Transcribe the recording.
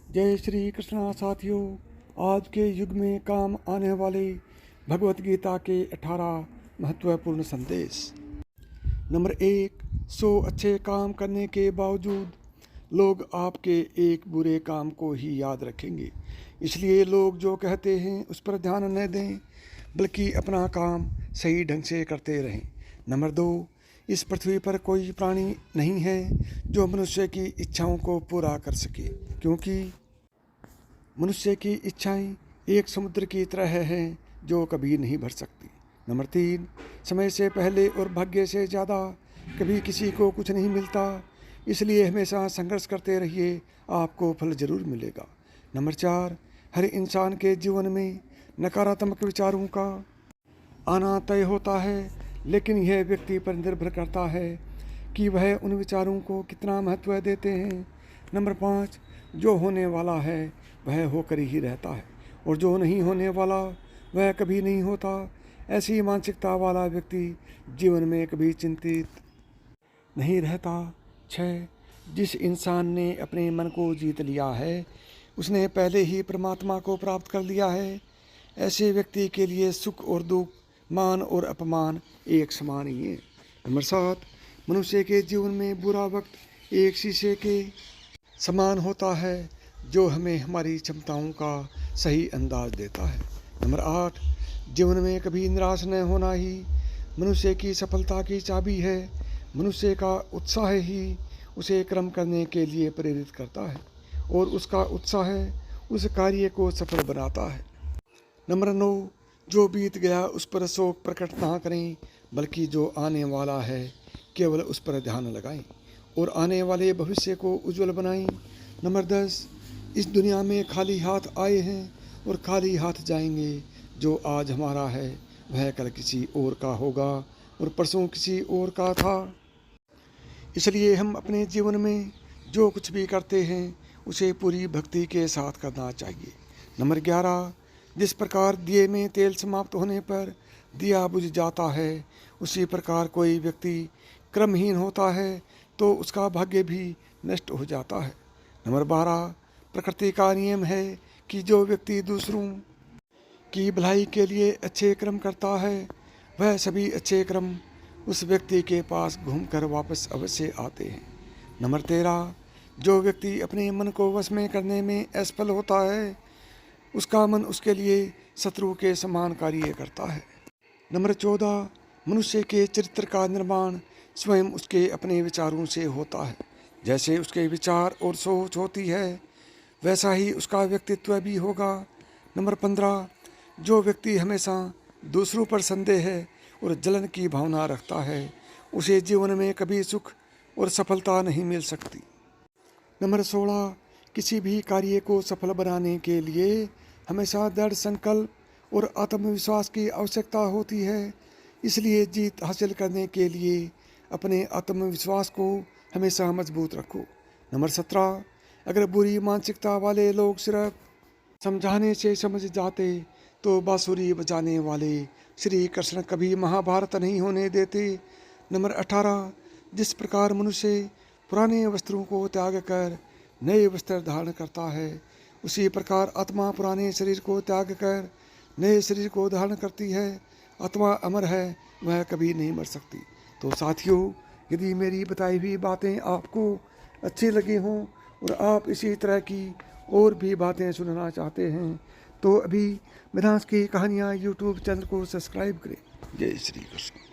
जय श्री कृष्णा साथियों। आज के युग में काम आने वाले भगवत गीता के 18 महत्वपूर्ण संदेश। नंबर 1, 100 अच्छे काम करने के बावजूद लोग आपके एक बुरे काम को ही याद रखेंगे, इसलिए लोग जो कहते हैं उस पर ध्यान न दें, बल्कि अपना काम सही ढंग से करते रहें। नंबर 2, इस पृथ्वी पर कोई प्राणी नहीं है जो मनुष्य की इच्छाओं को पूरा कर सके, क्योंकि मनुष्य की इच्छाएं एक समुद्र की तरह हैं जो कभी नहीं भर सकती। नंबर 3, समय से पहले और भाग्य से ज़्यादा कभी किसी को कुछ नहीं मिलता, इसलिए हमेशा संघर्ष करते रहिए, आपको फल ज़रूर मिलेगा। नंबर 4, हर इंसान के जीवन में नकारात्मक विचारों का आना तय होता है, लेकिन यह व्यक्ति पर निर्भर करता है कि वह उन विचारों को कितना महत्व देते हैं। नंबर 5, जो होने वाला है वह होकर ही रहता है और जो नहीं होने वाला वह कभी नहीं होता। ऐसी मानसिकता वाला व्यक्ति जीवन में कभी चिंतित नहीं रहता। 6, जिस इंसान ने अपने मन को जीत लिया है उसने पहले ही परमात्मा को प्राप्त कर लिया है। ऐसे व्यक्ति के लिए सुख और दुख, मान और अपमान एक समान ही है। नंबर 7, मनुष्य के जीवन में बुरा वक्त एक शीशे के समान होता है जो हमें हमारी क्षमताओं का सही अंदाज देता है। नंबर 8, जीवन में कभी निराश न होना ही मनुष्य की सफलता की चाबी है। मनुष्य का उत्साह ही उसे कर्म करने के लिए प्रेरित करता है और उसका उत्साह उस कार्य को सफल बनाता है। नंबर 9, जो बीत गया उस पर शोक प्रकट ना करें, बल्कि जो आने वाला है केवल उस पर ध्यान लगाएं और आने वाले भविष्य को उज्जवल बनाएं। नंबर 10, इस दुनिया में खाली हाथ आए हैं और खाली हाथ जाएंगे। जो आज हमारा है वह कल किसी और का होगा और परसों किसी और का था, इसलिए हम अपने जीवन में जो कुछ भी करते हैं उसे पूरी भक्ति के साथ करना चाहिए। नंबर 11, जिस प्रकार दिए में तेल समाप्त होने पर दिया बुझ जाता है, उसी प्रकार कोई व्यक्ति क्रमहीन होता है तो उसका भाग्य भी नष्ट हो जाता है। नंबर 12, प्रकृति का नियम है कि जो व्यक्ति दूसरों की भलाई के लिए अच्छे कर्म करता है वह सभी अच्छे कर्म उस व्यक्ति के पास घूमकर वापस अवश्य आते हैं। नंबर 13, जो व्यक्ति अपने मन को वश में करने में असफल होता है उसका मन उसके लिए शत्रु के समान कार्य करता है। नंबर 14, मनुष्य के चरित्र का निर्माण स्वयं उसके अपने विचारों से होता है। जैसे उसके विचार और सोच होती है वैसा ही उसका व्यक्तित्व भी होगा। नंबर 15, जो व्यक्ति हमेशा दूसरों पर संदेह और जलन की भावना रखता है उसे जीवन में कभी सुख और सफलता नहीं मिल सकती। नंबर 16, किसी भी कार्य को सफल बनाने के लिए हमेशा दृढ़ संकल्प और आत्मविश्वास की आवश्यकता होती है, इसलिए जीत हासिल करने के लिए अपने आत्मविश्वास को हमेशा मजबूत रखो। नंबर 17, अगर बुरी मानसिकता वाले लोग सिर्फ समझाने से समझ जाते तो बांसुरी बजाने वाले श्री कृष्ण कभी महाभारत नहीं होने देते। नंबर 18, जिस प्रकार मनुष्य पुराने वस्त्रों को त्याग कर नए वस्त्र धारण करता है उसी प्रकार आत्मा पुराने शरीर को त्याग कर नए शरीर को धारण करती है। आत्मा अमर है, वह कभी नहीं मर सकती। तो साथियों, यदि मेरी बताई हुई बातें आपको अच्छी लगी हों और आप इसी तरह की और भी बातें सुनना चाहते हैं तो अभी मिराज की कहानियाँ यूट्यूब चैनल को सब्सक्राइब करें। जय श्री कृष्ण।